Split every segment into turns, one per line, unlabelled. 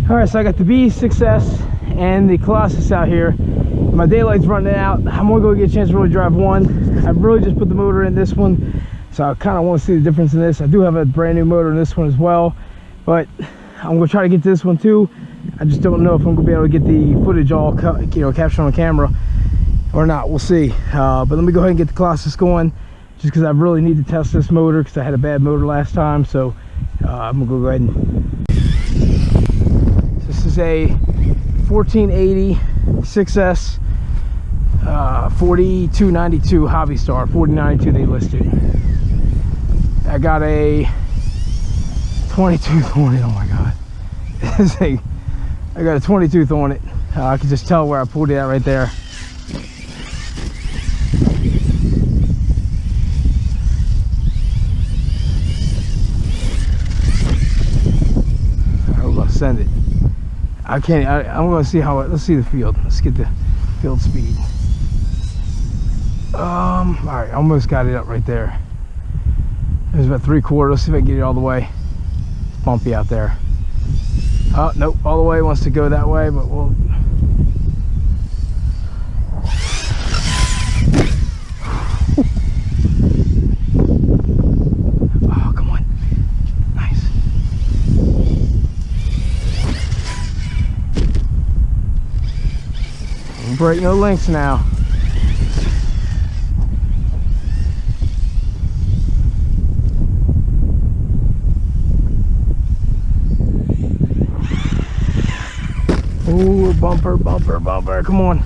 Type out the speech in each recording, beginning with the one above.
Alright, so I got the B6S and the Colossus out here. My daylight's running out. I'm gonna go get a chance to really drive one. I really just put the motor in this one, so I kind of want to see the difference in this. I do have a brand new motor in this one as well, but I'm gonna try to get this one too. I just don't know if I'm gonna be able to get the footage all captured on camera or not. We'll see. But let me go ahead and get the Colossus going, just because I really need to test this motor because I had a bad motor last time. So I'm gonna go ahead and. This is a 1480 6S 4292 Hobbystar. 4092 they listed. I got a 22th on it. Oh my god. I got a 22th on it. I can just tell where I pulled it at right there. I'm gonna send it. I can't. I'm gonna see how. Let's see the field. Let's get the field speed. All right, almost got it up right there. There's about 3/4. Let's see if I can get it all the way. It's bumpy out there. Oh nope, all the way. Wants to go that way, but we'll. Oh come on, nice. Break no links now. Ooh, bumper, bumper, bumper. Come on.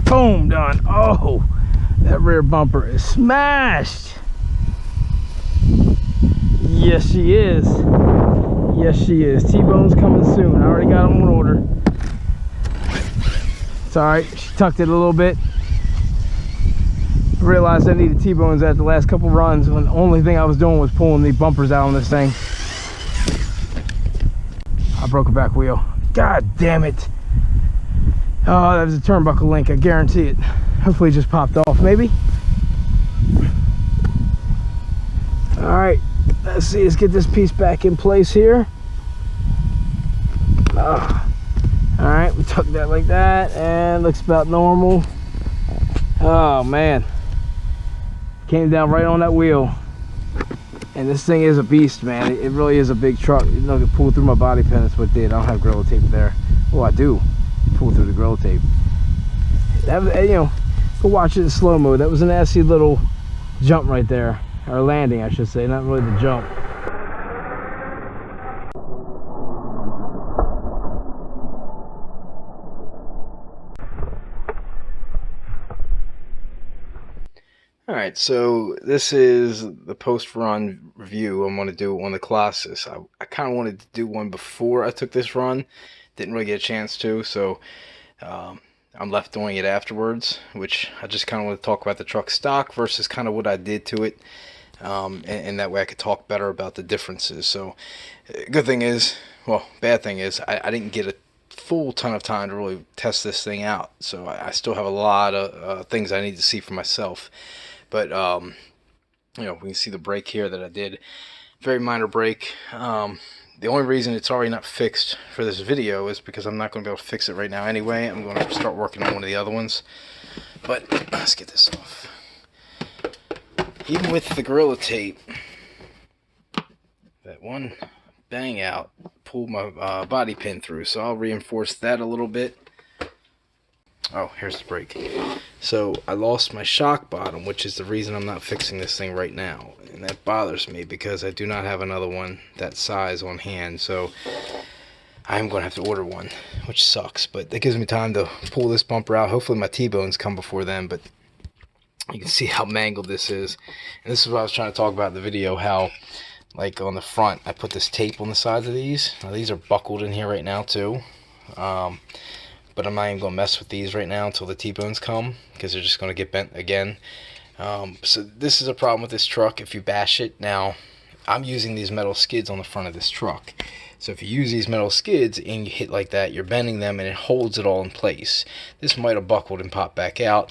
Boom, done. Oh, that rear bumper is smashed. Yes, she is. Yes, she is. T-bone's coming soon. I already got them on order. It's all right. She tucked it a little bit. I realized I needed T-bones at the last couple runs when the only thing I was doing was pulling the bumpers out on this thing. I broke a back wheel. God damn it. Oh, that was a turnbuckle link, I guarantee it. Hopefully it just popped off, maybe. All right, let's see, let's get this piece back in place here. All right, we tuck that like that, and looks about normal. Oh man, came down right on that wheel. And this thing is a beast, man. It really is a big truck. You know, it pulled through my body pin, that's what it did. I don't have Gorilla Tape there. Oh, I do. Pull through the Gorilla Tape. That was, you know, go watch it in slow mo. That was a nasty little jump right there, or landing, I should say, not really the jump. All right, so this is the post-run review I'm going to do on the Colossus. I kind of wanted to do one before I took this run. Didn't really get a chance to, so I'm left doing it afterwards, which I just kind of want to talk about the truck stock versus kind of what I did to it, and that way I could talk better about the differences. So good thing is, well, bad thing is I didn't get a full ton of time to really test this thing out, so I still have a lot of things I need to see for myself. But you know, we can see the brake here that I did, very minor brake. The only reason it's already not fixed for this video is because I'm not going to be able to fix it right now anyway. I'm going to start working on one of the other ones. But let's get this off. Even with the Gorilla Tape, that one bang out pulled my body pin through. So I'll reinforce that a little bit. Oh, here's the brake. So I lost my shock bottom, which is the reason I'm not fixing this thing right now. And that bothers me because I do not have another one that size on hand. So I'm going to have to order one, which sucks. But that gives me time to pull this bumper out. Hopefully my T-bones come before then. But You can see how mangled this is. And this is what I was trying to talk about in the video, how like on the front I put this tape on the sides of these. Now these are buckled in here right now too, but I'm not even going to mess with these right now until the T-bones come, because they're just going to get bent again. So this is a problem with this truck if you bash it. Now I'm using these metal skids on the front of this truck, so if you use these metal skids and you hit like that, you're bending them and it holds it all in place. This might have buckled and popped back out.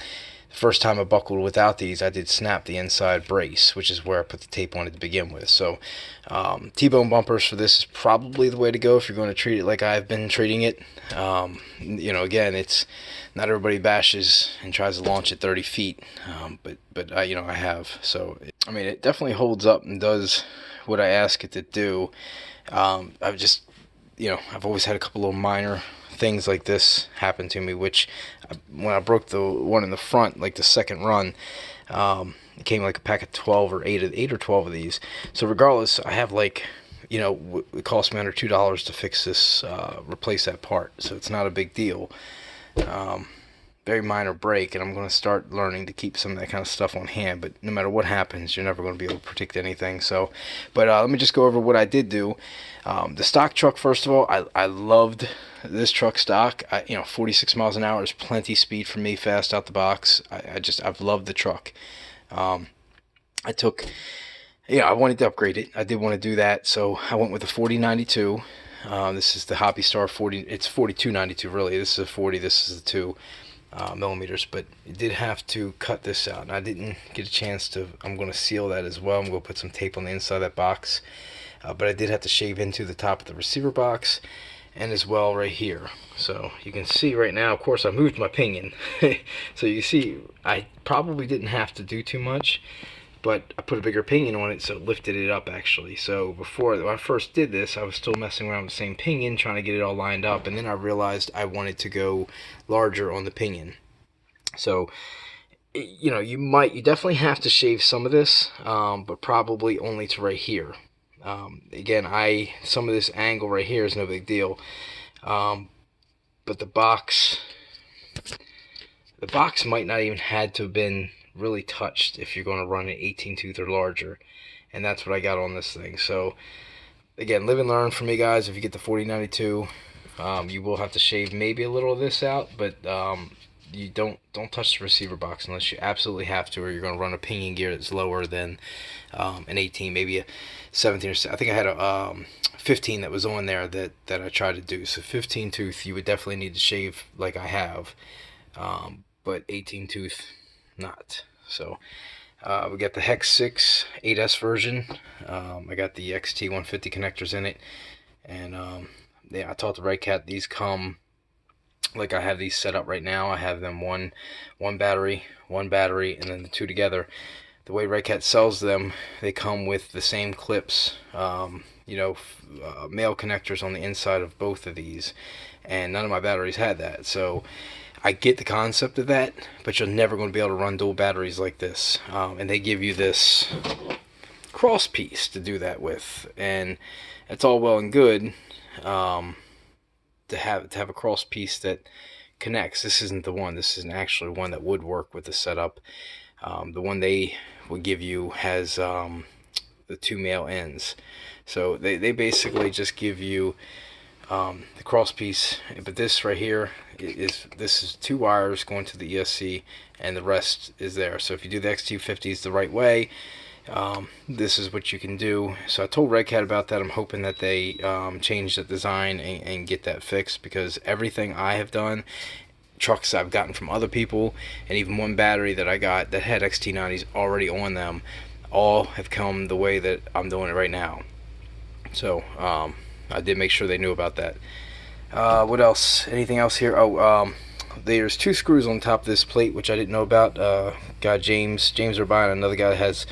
First time I buckled without these, I did snap the inside brace, which is where I put the tape on it to begin with. So T-bone bumpers for this is probably the way to go if you're going to treat it like I've been treating it. You know, again, it's not everybody bashes and tries to launch at 30 feet, but you know, I have. So I mean, it definitely holds up and does what I ask it to do. I've just, you know, I've always had a couple little minor things like this happen to me, which when I broke the one in the front, like the second run, it came like a pack of 12 or 8 or 12 of these. So regardless, I have, like, you know, it cost me under $2 to fix this, replace that part, so it's not a big deal. Very minor break, and I'm going to start learning to keep some of that kind of stuff on hand, but no matter what happens, you're never going to be able to predict anything. So, but let me just go over what I did do. The stock truck, first of all, I loved this truck stock. You know, 46 miles an hour is plenty speed for me, fast out the box. I've loved the truck. I wanted to upgrade it. I did want to do that, so I went with the 4092. This is the Hobbystar 40. It's 4292 really. This is a 40. This is the 2 millimeters, but it did have to cut this out, and I didn't get a chance to. I'm going to seal that as well. I'm going to put some tape on the inside of that box, but I did have to shave into the top of the receiver box and as well right here. So you can see right now, of course, I moved my pinion. So you see I probably didn't have to do too much, but I put a bigger pinion on it, so it lifted it up actually. So before, when I first did this, I was still messing around with the same pinion, trying to get it all lined up, and then I realized I wanted to go larger on the pinion. So, you know, you definitely have to shave some of this, but probably only to right here. Again, some of this angle right here is no big deal, but the box might not even had to have been really touched if you're going to run an 18 tooth or larger, and that's what I got on this thing. So again, live and learn for me, guys. If you get the 4092, you will have to shave maybe a little of this out, but you don't touch the receiver box unless you absolutely have to, or you're going to run a pinion gear that's lower than an 18, maybe a 17 or I think I had a 15 that was on there that I tried to do. So 15 tooth you would definitely need to shave like I have, but 18 tooth not. So we got the Hex6 8S version. I got the XT150 connectors in it, and yeah, I taught the Red Cat these come like I have these set up right now. I have them one battery, and then the two together. The way Red Cat sells them, they come with the same clips, you know, male connectors on the inside of both of these, and none of my batteries had that. So I get the concept of that, but you're never going to be able to run dual batteries like this. And they give you this cross piece to do that with, and it's all well and good to have a cross piece that connects. This isn't the one. This isn't actually one that would work with the setup. The one they would give you has the two male ends. So they basically just give you the cross piece, but this right here is 2 wires going to the ESC, and the rest is there. So if you do the XT50s the right way, this is what you can do. So I told Red Cat about that. I'm hoping that they change the design and get that fixed, because everything I have done, trucks I've gotten from other people, and even one battery that I got that had XT90s already on them, all have come the way that I'm doing it right now. So I did make sure they knew about that. What else? Anything else here? Oh, there's 2 screws on top of this plate, which I didn't know about. Guy James Urbine, another guy that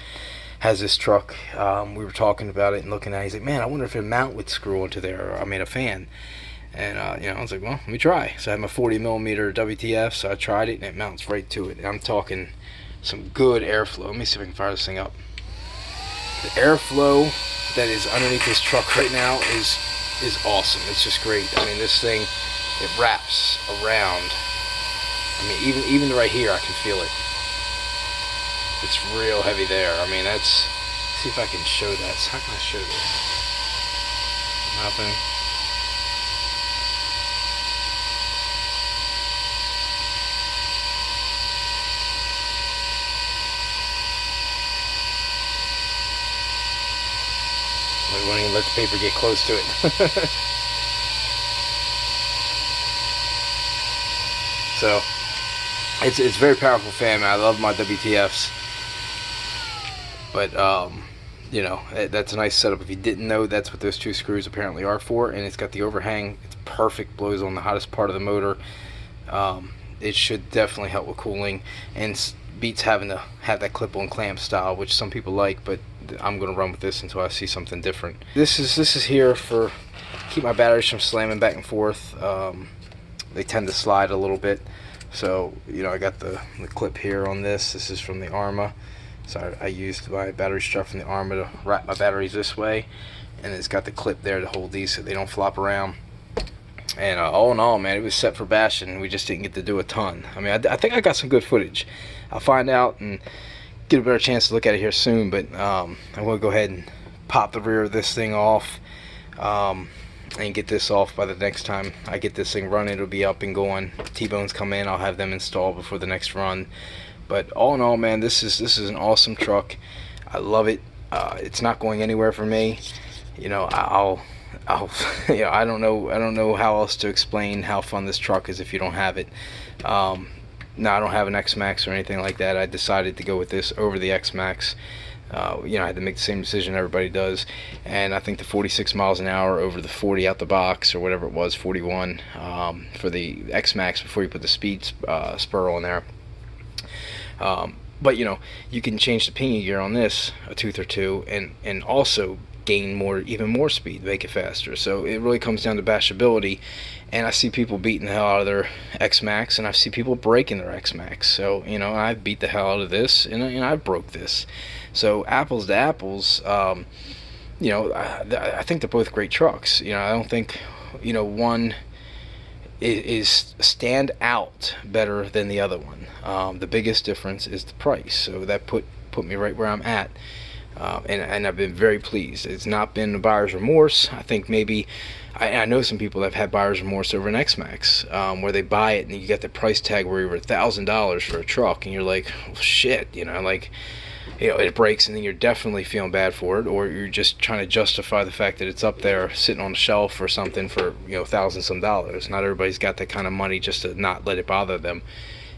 has this truck. We were talking about it and looking at it. He's like, man, I wonder if a mount would screw onto there, or I mean a fan. And you know, I was like, well, let me try. So I had my 40 millimeter WTF, so I tried it, and it mounts right to it. And I'm talking some good airflow. Let me see if I can fire this thing up. The airflow that is underneath this truck right now is awesome. It's just great. I mean, this thing, it wraps around. I mean, even right here, I can feel it. It's real heavy there. I mean, that's... See if I can show that. How can I show this? Nothing. We won't even let the paper get close to it. So, it's very powerful fan, man. I love my WTFs. But, you know, that's a nice setup. If you didn't know, that's what those two screws apparently are for. And it's got the overhang. It's perfect. Blows on the hottest part of the motor. It should definitely help with cooling. And beats having to have that clip-on clamp style, which some people like, but I'm going to run with this until I see something different. This is here for keep my batteries from slamming back and forth. They tend to slide a little bit. So, you know, I got the clip here on this. This is from the Arma. So I used my battery strap from the Arma to wrap my batteries this way. And it's got the clip there to hold these so they don't flop around. And all in all, man, it was set for bashing. We just didn't get to do a ton. I mean, I think I got some good footage. I'll find out and get a better chance to look at it here soon. But I'm going to go ahead and pop the rear of this thing off. And get this off by the next time I get this thing running. It'll be up and going. T-bones come in, I'll have them installed before the next run. But all in all, man, this is an awesome truck. I love it. It's not going anywhere for me. You know, I'll you know, I don't know how else to explain how fun this truck is if you don't have it. No, I don't have an X-Max or anything like that. I decided to go with this over the X-Max. You know, I had to make the same decision everybody does, and I think the 46 miles an hour over the 40 out the box, or whatever it was, 41 for the X-Max before you put the speed spur on there. But you know, you can change the pinion gear on this a tooth or two, and also gain even more speed, make it faster. So it really comes down to bashability. And I see people beating the hell out of their X-Max, and I see people breaking their X-Max. So, you know, I beat the hell out of this, and I broke this. So apples to apples, you know, I think they're both great trucks. You know, I don't think, you know, one is stand out better than the other one. The biggest difference is the price. So that put me right where I'm at. And I've been very pleased. It's not been a buyer's remorse. I think maybe I know some people that have had buyer's remorse over an X-Max, where they buy it and you get the price tag where you're $1,000 for a truck, and you're like, well, shit, you know, like, you know, it breaks, and then you're definitely feeling bad for it, or you're just trying to justify the fact that it's up there sitting on the shelf or something for, you know, $1,000 some dollars. Not everybody's got that kind of money just to not let it bother them,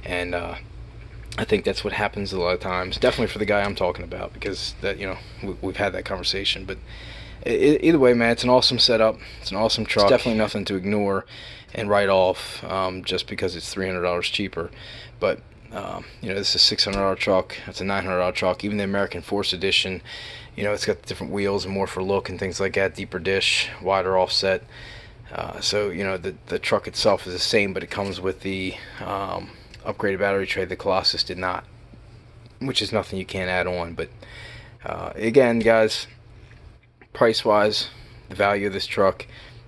and I think that's what happens a lot of times. Definitely for the guy I'm talking about, because that, you know, we've had that conversation. But either way, man, it's an awesome setup. It's an awesome truck. It's definitely nothing to ignore and write off just because it's $300 cheaper. But you know, this is a $600 truck. It's a $900 truck. Even the American Force Edition, you know, it's got different wheels and more for look and things like that. Deeper dish, wider offset. So you know, the truck itself is the same, but it comes with the upgraded battery tray. The Colossus did not, which is nothing you can't add on. But again, guys, price wise, the value of this truck,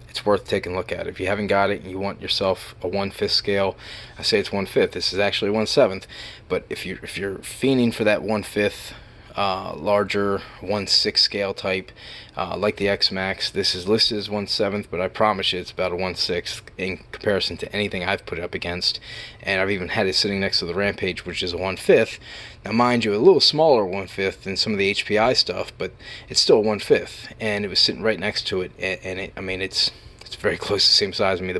it's worth taking a look at. If you haven't got it and you want yourself a 1/5 scale, I say it's 1/5. This is actually 1/7, but if you're fiending for that 1/5 larger 1/6 scale type, like the X-Max, this is listed as 1/7, but I promise you it's about a 1/6 in comparison to anything I've put it up against. And I've even had it sitting next to the Rampage, which is a 1/5. Now mind you, a little smaller 1/5 than some of the HPI stuff, but it's still a 1/5, and it was sitting right next to it, and I mean, it's very close to the same size. I mean, the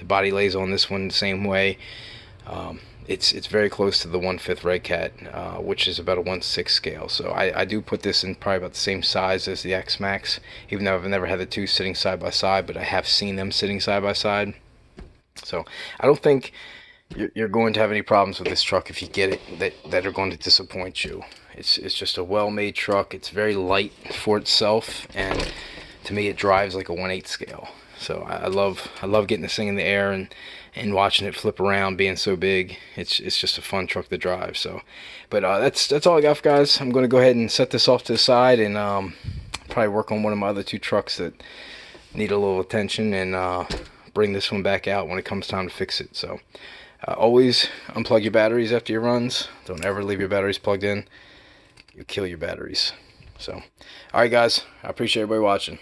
body lays on this one the same way. It's very close to the 1/5 Red Cat, which is about a 1/6 scale. So I do put this in probably about the same size as the X-Max, even though I've never had the two sitting side by side, but I have seen them sitting side by side. So I don't think you're going to have any problems with this truck if you get it that are going to disappoint you. It's just a well-made truck. It's very light for itself, and to me it drives like a 1/8 scale. So I love getting this thing in the air and watching it flip around, being so big. It's just a fun truck to drive. So, but that's all I got, guys. I'm going to go ahead and set this off to the side, and probably work on one of my other two trucks that need a little attention, and bring this one back out when it comes time to fix it. So Always unplug your batteries after your runs. Don't ever leave your batteries plugged in. You kill your batteries. So, alright guys, I appreciate everybody watching.